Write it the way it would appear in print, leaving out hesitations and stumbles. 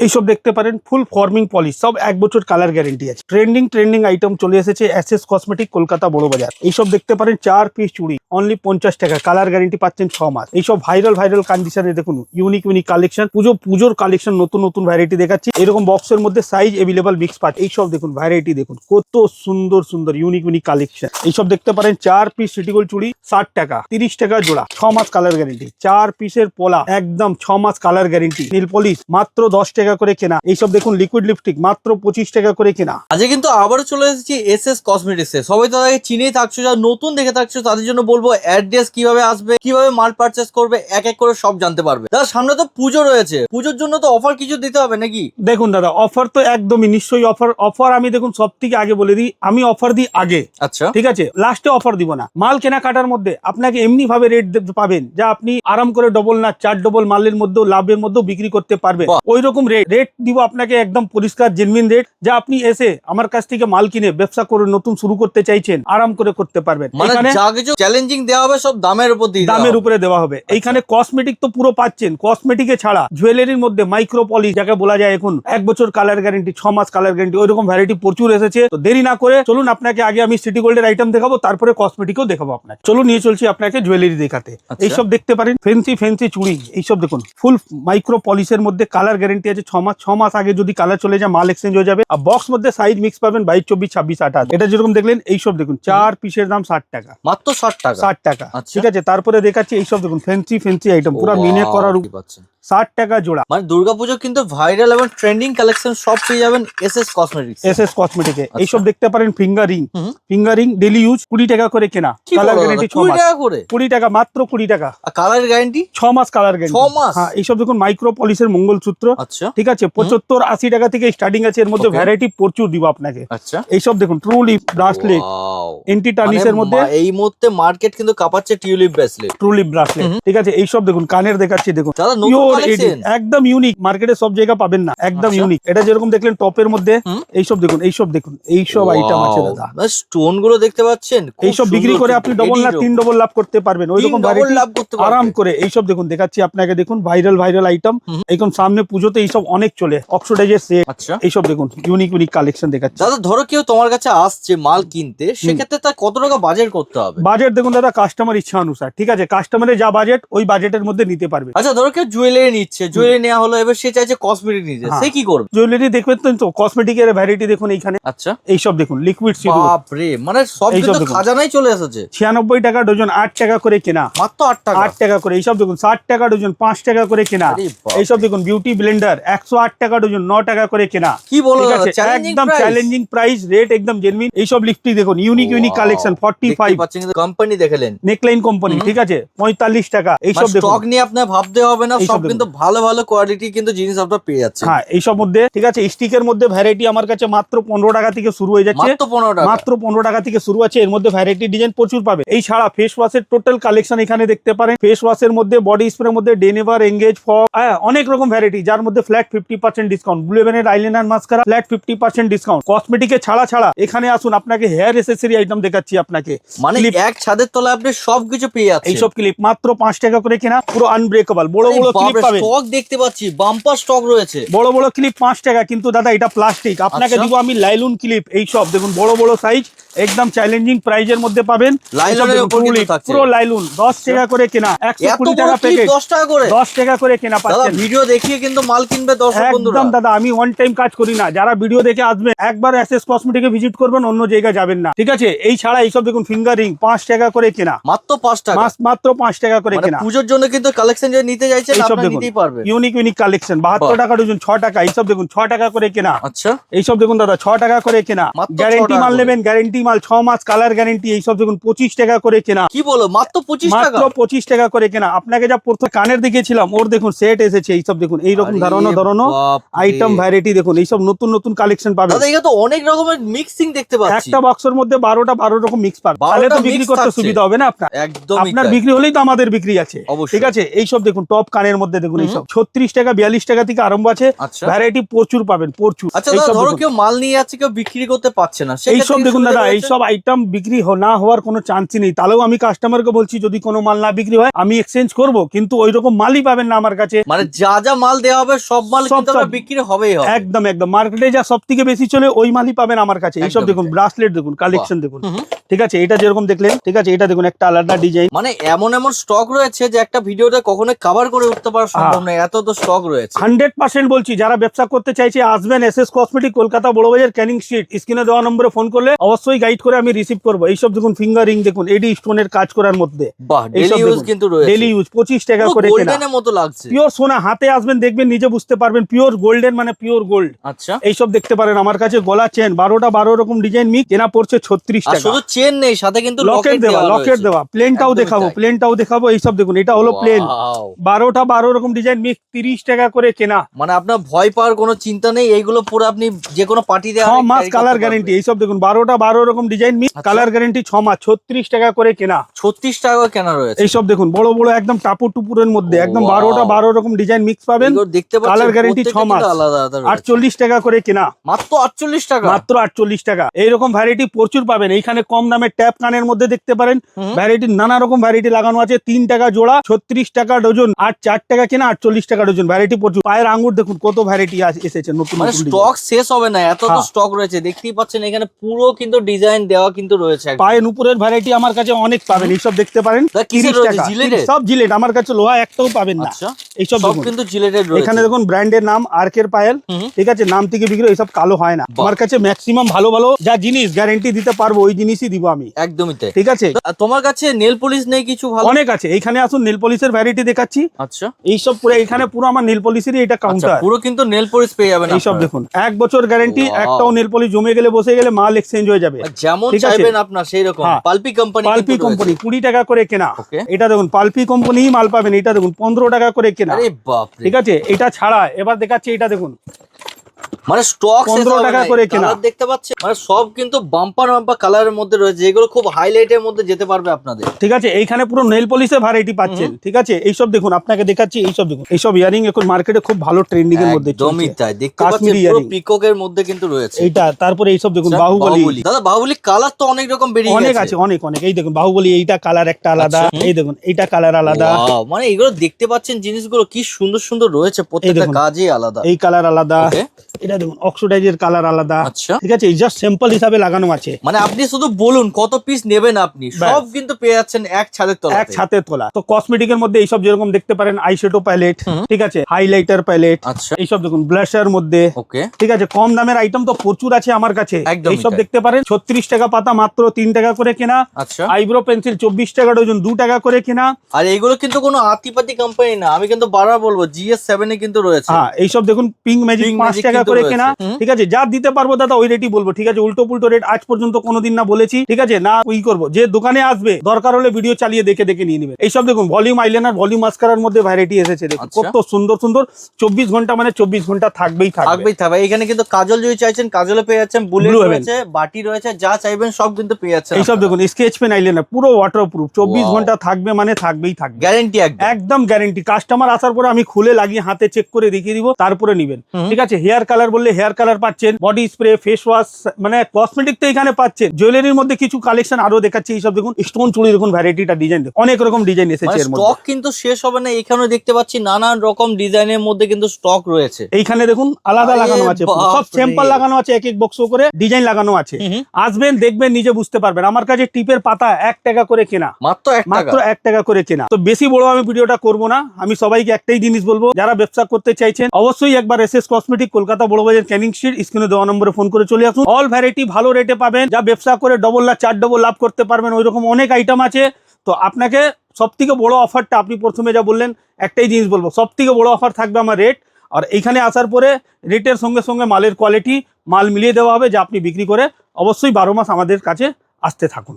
এইসব দেখতে পারেন ফুল ফর্মিং পলিশ, সব 1 বছর কালার গ্যারেন্টি আছে। ট্রেন্ডিং আইটেম চলে এসেছে এসএস কসমেটিক কলকাতা বড় বাজার। এইসব দেখতে পারেন 4 পিস চুড়ি অনলি 50 টাকা, কালার গ্যারেন্টি পাচ্ছেন 6 মাস। এইসব ভাইরাল কন্ডিশনে দেখুন ইউনিক কালেকশন, পুজোর কালেকশন, নতুন ভ্যারাইটি দেখাচ্ছি। এরকম বক্সের মধ্যে সাইজ এভেলেবল মিক্স পাচ্ছেন। এইসব দেখুন ভ্যারাইটি দেখুন কত সুন্দর ইউনিক কালেকশন। এইসব দেখতে পারেন 4 পিস সিটি গোল্ড চুড়ি 60 টাকা, 30 টাকা জোড়া, 6 মাস কালার গ্যারেন্টি। 4 পিসের পোলা একদম 6 মাস কালার গ্যারেন্টি। নীল পলিশ মাত্র 10 টাকা করে কেনা। এইসব দেখুন লিকুইড লিপস্টিক মাত্র 25 টাকা করে কেনা। আজকে কিন্তু আবারও চলে এসেছি এসএস কসমেটিক্স এ। সবাই তো তাদেরকে চিনেই থাকছো, যারা নতুন দেখে থাকছো তাদের জন্য বলবো অ্যাড্রেস কিভাবে আসবে, কিভাবে মাল পারচেস করবে, এক এক করে সব জানতে পারবে। দাদা সামনে তো পুজো রয়েছে, পুজোর জন্য তো অফার কিছু দিতে হবে নাকি? দেখুন দাদা অফার তো একদমই নিশ্চয়ই অফার আমি দেখুন সব থেকে আগে বলে দিই, আমি অফার দিই আগে। আচ্ছা ঠিক আছে, লাস্টে অফার দিব না। মাল কেনাকাটার মধ্যে আপনাকে এমনি ভাবে রেট পাবেন যা আপনি আরাম করে ডবল না 4 ডবল মালের মধ্যেও লাভের মধ্যেও বিক্রি করতে পারবেন। ওই রকম রেট দিব আপনাকে, একদম পরিষ্কার জেনুইন রেট, যা আপনি এসে আমার কাছ থেকে মাল কিনে ব্যবসা করে নতুন শুরু করতে চাইছেন আরাম করে করতে পারবেন। মানে যা কিছু চ্যালেঞ্জিং দেওয়া হবে সব দামের উপর দিয়ে দামের উপরে দেওয়া হবে। এইখানে কসমেটিক তো পুরো পাচ্ছেন, কসমেটিকে ছাড়া জুয়েলারির মধ্যে মাইক্রো পলিশ যাকে বলা যায় এখন 1 বছর কালার গ্যারেন্টি, 6 মাস কালার গ্যারেন্টি, ওইরকম ভ্যারাইটি প্রচুর এসেছে। তো দেরি না করে চলুন আপনাকে আগে আমি সিটি গোল্ডের আইটেম দেখাবো, তারপরে কসমেটিকও দেখাবো আপনাকে। চলুন নিয়ে চলছি আপনাকে জুয়েলারি দেখাতে। এইসব দেখতে পারেন ফেন্সি চুড়ি, এইসব দেখুন ফুল মাইক্রো পলিশের মধ্যে কালার গ্যারেন্টি আছে 6 মাস আগে যদি কালার চলে যায় মাল এক্সচেঞ্জ হয়ে যাবে। আর বক্স মধ্যে সাইজ মিক্স পাবেন 22, 24, 26, 28। এটা যেরকম দেখলেন এইসব দেখুন 4 পিসের দাম 60 টাকা, মাত্র 60 টাকা। 60 টাকা ঠিক আছে। তারপরে দেখাচ্ছি এইসব দেখুন ফেন্সি আইটেম পুরো মিনে করার 60 টাকা জোড়া। মানে দুর্গাপুজো কিন্তু ভাইরাল এবং ট্রেন্ডিং কালেকশন সব পেয়ে যাবেন এসএস কসমেটিকে। এইসব দেখতে পারেন ফিঙ্গারিং ডেইলি ইউজ 20 টাকা করে কেনা, কালার গ্যারেন্টি 6 মাস। 20 টাকা মাত্র 20 টাকা, কালার গ্যারেন্টি 6 মাস কালার গ্যারেন্টি 6 মাস। হ্যাঁ এইসব দেখুন মাইক্রো পলিশের মঙ্গলসূত্র। আচ্ছা ঠিক আছে 75-80 টাকা থেকে স্টার্টিং আছে, এর মধ্যে ভ্যারাইটি প্রচুর দিব আপনাকে। আচ্ছা এইসব দেখুন ট্রুলি ব্রাসলেট এন্টি টার্নিশের মধ্যে এই মুহূর্তে মার্কেট কিন্তু কাঁপাচ্ছে টিউলিপ ব্রেসলেট, ট্রুলি ব্রাসলেট। ঠিক আছে এইসব দেখুন কানের দেখাচ্ছি দেখুন দাদা নতুন পিওর কালেকশন একদম ইউনিক, মার্কেটে সব জায়গা পাবেন না, একদম ইউনিক। এটা যেরকম দেখলেন টপের মধ্যে এইসব দেখুন এইসব আইটেম আছে দাদা। স্টোন গুলো দেখতে পাচ্ছেন, এইসব বিক্রি করে আপনি ডবল না 3 ডবল লাভ করতে পারবেন, ওইরকম ভ্যারাইটি আরাম করে। এইসব দেখুন দেখাচ্ছি আপনাকে, দেখুন ভাইরাল আইটেম। এখন সামনে পুজোতে এইসব অনেক চলে, অক্সিডাইজের সেট। আচ্ছা এইসব দেখুন ইউনিক কালেকশন দেখাচ্ছি। দাদা ধরো কেউ তোমার কাছে আসছে মাল কিনতে, সেক্ষেত্রে তার কত টাকা বাজেট করতে হবে? বাজেট দেখুন দাদা কাস্টমার ইচ্ছা অনুসার, ঠিক আছে কাস্টমারের যা বাজেট ওই বাজেটের মধ্যে নিতে পারবে। আচ্ছা ধরো কেউ জুয়েলারি নিচ্ছে, জুয়েলারি নেওয়া হলো, এবার সে চাইছে কসমেটিক নিতে, সে কি করবে? জুয়েলারি দেখবেন তো কসমেটিকের ভ্যারাইটি দেখুন এইখানে। আচ্ছা এইসব দেখুন লিকুইড বাপ রে, মানে সব কিন্তু খাজানাই চলে এসেছে। 96 টাকা ডজন, 8 টাকা করে কেনা, মাত্র 8 টাকা করে। এইসব দেখুন 60 টাকা ডজন, 5 টাকা করে কেনা। এইসব দেখুন বিউটি ব্লেন্ডার 108 টাকা ডজন, 9 টাকা করে কেনা। কি বলো একদম চ্যালেঞ্জিং প্রাইস, রেট একদম জেনুইন। এইসব লিপস্টিক দেখুন ইউনিক কালেকশন 45 কোম্পানি দেখালেন, নেকলাইন কোম্পানি। ঠিক আছে 45 টাকা। এইসব দেখুন স্টক নিয়ে আপনার ভাবতে হবে না, সব কিন্তু ভালো কোয়ালিটি কিন্তু জিনিস আপনারা পেয়ে যাচ্ছেন। হ্যাঁ এইসব মধ্যে ঠিক আছে স্টিকের মধ্যে ভ্যারাইটি আমার কাছে মাত্র 15 টাকা থেকে শুরু হয়ে যাচ্ছে, মাত্র 15 টাকা থেকে শুরু আছে। এর মধ্যে ভ্যারাইটি ডিজাইন প্রচুর পাবে। এই ছাড়া ফেস ওয়াশের টোটাল কালেকশন এখানে দেখতে পারেন। ফেস ওয়াশের মধ্যে বডি স্প্রের মধ্যে ডেনেভার, এঙ্গেজ, ফগ, অনেক রকম ভ্যারাইটি, যার মধ্যে ফ্ল্যাট 50% ডিসকাউন্ট। ব্লু হেভেনের আইলাইনার মাস্কারা ফ্ল্যাট 50% ডিসকাউন্ট। কসমেটিকে ছাড়া এখানে আসুন, আপনাকে হেয়ার অ্যাসেসরি আইটেম দেখাচ্ছি আপনাকে। মানে এক ছাদের তলায় আপনি সবকিছু পেয়ে যাচ্ছেন। এইসব ক্লিপ মাত্র 5 টাকা করে কেনা, পুরো আনব্রেকেবল বড় ক্লিপ পাবেন। স্টক দেখতে পাচ্ছি, বাম্পার স্টক রয়েছে। বড় ক্লিপ 5 টাকা, কিন্তু দাদা এটা প্লাস্টিক। আপনাকে দিব আমি লাইলুন ক্লিপ। এইসব দেখুন বড় সাইজ, একদম চ্যালেঞ্জিং প্রাইজের মধ্যে পাবেন। পুরো লাইলুন 10 টাকা করে কেনা, 120 টাকা প্যাকেট, 10 টাকা করে কেনা পাচ্ছেন। ভিডিও দেখিয়ে কিন্তু মাল কিনবে দর্শক বন্ধুরা। একদম দাদা আমি ওয়ান টাইম কাজ করি না, যারা ভিডিও দেখে আসবেন একবার এসএস কসমেটিকে ভিজিট করবেন, অন্য জায়গায় যাবেন না। ঠিক আছে এই ছাড়া এইসব দেখুন ফিঙ্গারিং 5 টাকা করে কেনা, মাত্র 5 টাকা, মাত্র 5 টাকা করে কেনা। পুজোর জন্য কিন্তু কালেকশন যে নিতে চাইছেন আপনি নিতেই পারবেন। ইউনিক কালেকশন 72 টাকা ডজন, 6 টাকা। এইসব দেখুন 6 টাকা করে কেনা। আচ্ছা এইসব দেখুন দাদা 6 টাকা করে কেনা, গ্যারেন্টি মাল নেবেন, গ্যারেন্টি মাল 6 মাস কালার গ্যারেন্টি। এইসব দেখুন 25 টাকা করে কেনা। কি বলো মাত্র 25 টাকা? মাত্র 25 টাকা করে কেনা। আপনাকে যা প্রথম কানের দেখিয়েছিলাম ওর দেখুন সেট এসেছে। এইসব দেখুন এইরকম ধরনো আইটেম ভ্যারাইটি দেখুন, এইসব নতুন কালেকশন পাবেন। দাদা এটা তো অনেক রকমের মিক্সিং দেখতে পাচ্ছি। একটা বক্সের মধ্যে 12 রকম মিক্স পাবেন, তাহলে তো বিক্রি করতে সুবিধা হবে না আপনার। একদম আপনার বিক্রি হলেই তো আমাদের বিক্রি আছে। ঠিক আছে এইসব দেখুন টপ কানের মধ্যে দেখুন এইসব 36 টাকা 42 টাকা থেকে আরম্ভ আছে, আচ্ছা ভ্যারাইটি প্রচুর পাবেন প্রচুর। আচ্ছা দাদা, এইসব ধরো দেখুন। কেউ মাল নিয়ে যাচ্ছে, কেউ বিক্রি করতে পারছে না, এইসব সেক্ষেত্রে দেখুন সুবিধা দাদা, রয়েছে? এইসব আইটেম বিক্রি না হওয়ার কোনো চান্সই নেই। তাহলেও আমি কাস্টমারকে বলছি যদি কোনো মাল না বিক্রি হয় আমি এক্সচেঞ্জ করব, কিন্তু ওই রকম মালই পাবেন না আমার কাছে। মানে যা যা মাল দেওয়া হবে সব মাল সব কিন্তু আপনার বিক্রি হবেই হবে। একদম একদম মার্কেটে যা সব থেকে বেশি চলে ওই মালই পাবেন আমার কাছে। এইসব একদমই দেখুন তাই। ব্রাসলেট দেখুন, কালেকশন দেখুন, হুম হুম। ঠিক আছে, এটা যেরকম দেখলেন, ঠিক আছে, এটা দেখুন একটা আলাদা ডিজাইন। মানে এমন এমন স্টক রয়েছে যে একটা ভিডিওতে কখনো কভার করে উঠতে পারা সম্ভব নয়, এত তো স্টক রয়েছে। 100% বলছি, যারা ব্যবসা করতে চাইছে আসবেন SS cosmetic, Kolkata Burrabazar, canning street. স্ক্রিনে দেওয়া নম্বরে ফোন করলে অবশ্যই গাইড করে আমি রিসিভ করবো। এইসব দেখুন ফিঙ্গার রিং দেখুন, এডি স্টোনের কাজ করার মধ্যে, বাহ, এইসব ডেলি ইউজ দেখুন, কিন্তু রয়েছে। ডেলি ইউজ 25 টাকা পুরো করে কেনা, গোল্ডেনের মতো লাগছে। পিওর সোনা। হাতে আসবেন দেখবেন নিজে বুঝতে পারবেন, পিওর গোল্ডেন মানে পিওর গোল্ড। আচ্ছা, এইসব দেখতে পারেন আমার কাছে। গলা চেন 12 রকম ডিজাইন মিক্স, কেনা পড়ছে 36 আর টাকা। শুধু চেন নেই, সাথে কিন্তু লকেট দেওয়া, লকেট রয়েছে। দেওয়া। প্লেনটাও একদমই দেখাবো, তাই। প্লেনটাও দেখাবো। এইসব দেখুন, এটা হলো প্লেন, Wow! 12 রকম ডিজাইন মিক্স, 30 টাকা করে কেনা। মানে আপনার ভয় পাওয়ার কোনো চিন্তা নেই, এইগুলো পুরো আপনি যে কোনো পার্টিতে 6 মাস কালার গ্যারেন্টি। এইসব দেখুন 12 রকম ডিজাইন মিক্স, আচ্ছা। কালার গ্যারেন্টি 6 মাস, 36 টাকা করে কেনা। 36 টাকা কেনা রয়েছে। এইসব দেখুন বড় বড় একদম টাপুর টুপুরের মধ্যে একদম Wow! 12 রকম ডিজাইন মিক্স পাবেন, এগুলো দেখতে পাচ্ছেন, কালার গ্যারেন্টি 6 মাস, আলাদা আলাদা রয়েছে। 48 টাকা করে কেনা। মাত্র 48 টাকা। মাত্র 48 টাকা। এইরকম ভ্যারাইটি প্রচুর পাবেন এইখানে। কম দামে ট্যাপ কানের মধ্যে দেখতে পারেন, হুম। ভ্যারাইটি নানা রকম ভ্যারাইটি লাগানো আছে। 3 টাকা জোড়া, 36 টাকা ডজন, আর 4 টাকা কেনা, 48 টাকা ডজন। ভ্যারাইটি প্রচুর। পায়ের আঙ্গুর দেখুন কত ভ্যারাইটি এসেছে নতুন মানে নতুন স্টক শেষ হবে না, এত তো হ্যাঁ। স্টক রয়েছে। দেখতেই পাচ্ছেন এখানে পুরো কিন্তু ডিজাইন দেওয়া কিন্তু রয়েছে একদম। পায়ে নুপুরের ভ্যারাইটি আমার কাছে অনেক পাবেন। এইসব দেখতে পারেন দা, কিসের 30 রয়েছে? টাকা। জিলেটের? সব জিলেট আমার কাছে, লোহা একটাও পাবেন না। আচ্ছা, এইসব সব দেখুন, কিন্তু জিলেটেড রয়েছে। এখানে দেখুন ব্র্যান্ডের নাম আর্কের পায়েল, হুম। ঠিক আছে, নাম থেকে বিক্রি, এইসব কালো হয় না। বাহ। আমার কাছে ম্যাক্সিমাম ভালো ভালো যা জিনিস গ্যারেন্টি দিতে পারবো ওই জিনিসই দিব আমি, একদমই তাই। ঠিক আছে। আর তোমার কাছে নেল পলিশ নেই কিছু ভালো? অনেক আছে। এইখানে আসুন, নেল পলিশের ভ্যারাইটি দেখাচ্ছি। আচ্ছা এইসব পুরো এখানে পুরো আমার নেল পলিশেরই এটা আচ্ছা, কাউন্টার। পুরো কিন্তু নেল পলিশ পেয়ে যাবেন এইসব আপনারা। দেখুন 1 বছর গ্যারেন্টি, Wow! একটাও নেল পলিশ জমে গেলে বসে গেলে মাল এক্সচেঞ্জ হয়ে যাবে। যেমন ঠিক আছে। চাইবেন আপনার সেই রকম। হ্যাঁ। পালপি কোম্পানি, পালপি কোম্পানি 20 টাকা করে কেনা। Okay. এটা দেখুন পালপি কোম্পানি মাল পাবেন। এটা দেখুন 15 টাকা করে কেনা, আরে বাপ রে। ঠিক আছে। এটা ছাড়া এবার দেখাচ্ছি, এটা দেখুন মানে স্টক 15 টাকা করে কেনা। দেখতে পাচ্ছেন, মানে সব কিন্তু বাম্পার বাম্পার কালারের মধ্যে রয়েছে, যেগুলো খুব হাইলাইটের মধ্যে যেতে পারবে আপনাদের। ঠিক আছে। এইখানে পুরো নেল পলিশের ভ্যারাইটি পাচ্ছেন, ঠিক আছে। এইসব দেখুন আপনাকে দেখাচ্ছি, এইসব দেখুন, এইসব ইয়ারিং এখন মার্কেটে খুব ভালো ট্রেন্ডিং এর মধ্যে একদমই চলছে। তাই, দেখতে পাচ্ছেন কাশ্মীরি পুরো earring। পিককের মধ্যে কিন্তু রয়েছে। এইটা, তারপরে এইসব দেখুন আচ্ছা, বাহুবলী। দাদা বাহুবলী কালার তো অনেক রকম বেরিয়ে অনেক গেছে। আছে, অনেক অনেক। এই দেখুন বাহুবলী, এইটা কালার একটা আলাদা, আচ্ছা, হুম। এই দেখুন এইটা কালার আলাদা, Wow! মানে এগুলো দেখতে পাচ্ছেন জিনিসগুলো কি সুন্দর সুন্দর রয়েছে, প্রত্যেকটা দেখুন। কাজই আলাদা। এই কালার আলাদা, Okay. এটা দেখুন অক্সিডাইজের কালার আলাদা, আচ্ছা, ঠিক আছে। এই জাস্ট স্যাম্পল হিসাবে লাগানো আছে, মানে আপনি শুধু বলুন কত পিস নেবেন, আপনি সব কিন্তু পেয়ে যাচ্ছেন এক ছাদের এক তলাতে। ছাতে তোলা। তো কসমেটিকের মধ্যে এইসব যেরকম দেখতে পারেন, আইশ্যাডো প্যালেট, হুম। ঠিক আছে, হাইলাইটার প্যালেট, আচ্ছা, এইসব দেখুন ব্লাশার মধ্যে, ওকে, ঠিক আছে। কম দামের আইটেম তো প্রচুর আছে আমার কাছে। একদমই এইসব তাই। দেখতে পারেন 36 টাকা পাতা, মাত্র 3 টাকা করে কেনা। আচ্ছা। আইব্রো পেন্সিল 24 টাকা ডজন, 2 টাকা করে কেনা। আর এগুলো কিন্তু কোনো আতিপাতি কোম্পানি না, আমি কিন্তু বারবার বলবো GS7 এ কিন্তু রয়েছে। হ্যাঁ, এইসব দেখুন পিঙ্ক ম্যাজিক Pink 5 Magic টাকা কিন্তু করে রয়েছে। কেনা, হুম। ঠিক আছে। যা দিতে পারবো দাদা ওই রেটই বলবো, ঠিক আছে। উল্টো পুল্টো রেট আজ পর্যন্ত কোনোদিন না বলেছি, ঠিক আছে। না ওই করবো, যে দোকানে আসবে দরকার হলে ভিডিও চালিয়ে দেখে দেখে নিয়ে নেবে। এইসব দেখুন ভলিউম আইলাইনার, ভলিউম মাস্কারার মধ্যে ভ্যারাইটি এসেছে দেখুন, আচ্ছা। কত সুন্দর সুন্দর। 24 ঘন্টা মানে 24 ঘন্টা থাকবেই থাকবে। থাকবেই থাকবে। এখানে কিন্তু কাজল যদি চাইছেন কাজলে পেয়ে যাচ্ছেন, বুলেট Blue Heaven। রয়েছে, বাটি রয়েছে, যা চাইবেন সব কিন্তু পেয়ে যাচ্ছেন। এইসব দেখুন স্কেচ পেন আইলাইনার পুরো ওয়াটারপ্রুফ, 24 Wow! ঘন্টা থাকবে মানে থাকবেই থাকবে, গ্যারান্টি একদম। একদম গ্যারেন্টি। কাস্টমার আসার পরে আমি খুলে লাগিয়ে হাতে চেক করে দেখিয়ে দিব, তারপরে নিবেন, হুম। ঠিক আছে। হেয়ার কালার বললে হেয়ার কালার পাচ্ছেন, বডি স্প্রে, ফেস ওয়াশ, মানে কসমেটিক তো এখানে পাচ্ছেন। জুয়েলারির মধ্যে কিছু কালেকশন আরো দেখাচ্ছি। এইসব দেখুন স্টোন চুড়ি দেখুন, ভ্যারাইটিটা ডিজাইন দেখুন, অনেক রকম ডিজাইন এসেছে এর মধ্যে। স্টক কিন্তু শেষ হবে না, এখানেও দেখতে পাচ্ছি নানান রকম ডিজাইনের মধ্যে কিন্তু স্টক রয়েছে। এইখানে দেখুন আলাদা আরে লাগানো আছে, পুরো। সব বাপরে। স্যাম্পল লাগানো আছে, এক এক বক্স করে ডিজাইন লাগানো আছে। হুম। আসবেন দেখবেন নিজে বুঝতে পারবেন। আমার কাছে টিপের পাতা 1 টাকা করে কেনা, মাত্র 1 টাকা। মাত্র 1 টাকা করে কেনা। তো বেশি বড় আমি ভিডিওটা করব না, আমি সবাইকে একটাই জিনিস বলবো, যারা ব্যবসা করতে চাইছেন অবশ্যই একবার SS cosmetic, Kolkata Burrabazar, canning street, স্ক্রিনে দেওয়া নম্বরে ফোন করে চলে আসুন। অল ভ্যারাইটি ভালো রেটে পাবেন, যা ব্যবসা করে ডবল না 4 ডবল লাভ করতে পারবেন, ওইরকম অনেক আইটেম আছে। তো আপনাকে সব থেকে বড় অফারটা, আপনি প্রথমে যা বললেন একটাই জিনিস বলবো, সব থেকে বড় অফার থাকবে আমার রেট। আর এইখানে আসার পরে রেটের সঙ্গে সঙ্গে মালের কোয়ালিটি, মাল মিলিয়ে দেওয়া হবে, যা আপনি বিক্রি করে অবশ্যই 12 মাস আমাদের কাছে আসতে থাকুন।